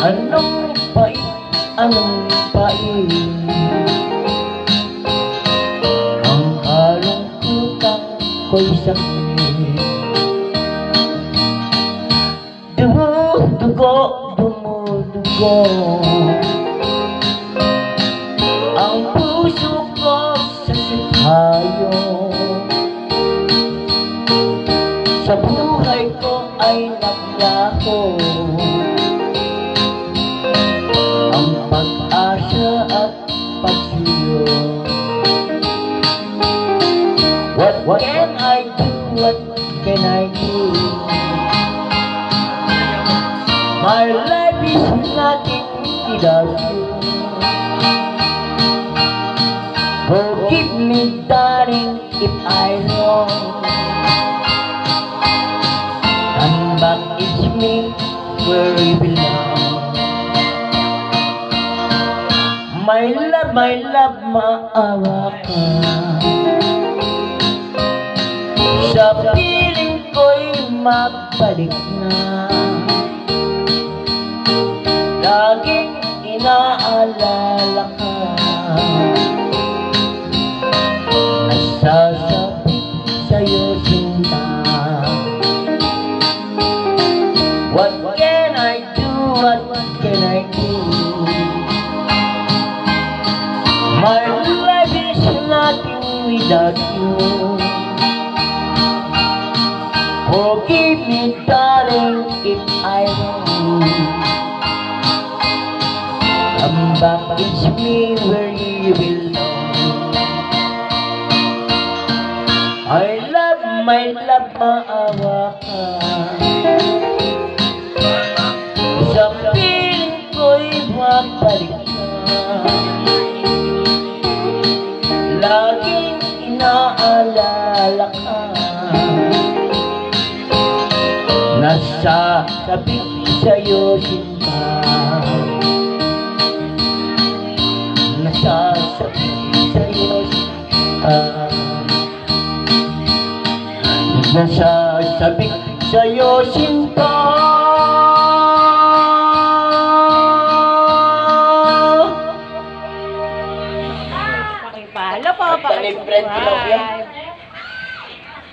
Anong pait, anong pait, ang kalungkutan ko'y sakit. Dumudugo, dumudugo ang puso ko sa sipayo. Sa buhay ko ay naglaho ang pag-asa at pagsuyo. What can I do? What can I do? My life is nothing without you. Forgive me, darling, if I wrong. Come back, it's me, where you belong. My love, maawa ka. Sa piling ko'y magbalik na. Laging inaalala ka. Nasasabik sa'yo sinta. What can I do? What can I do? My life is nothing without you. Forgive me, darling, if I wrong. Come back, it's me, where you belong. My love, maawa ka. Sa piling ko'y magbalik ka. Laging inaalala ka. Nasasabik sa'yo sinta. Nasasabik sa'yo sinta. Nasasabik sa'yo sinta. Palo po, Friend,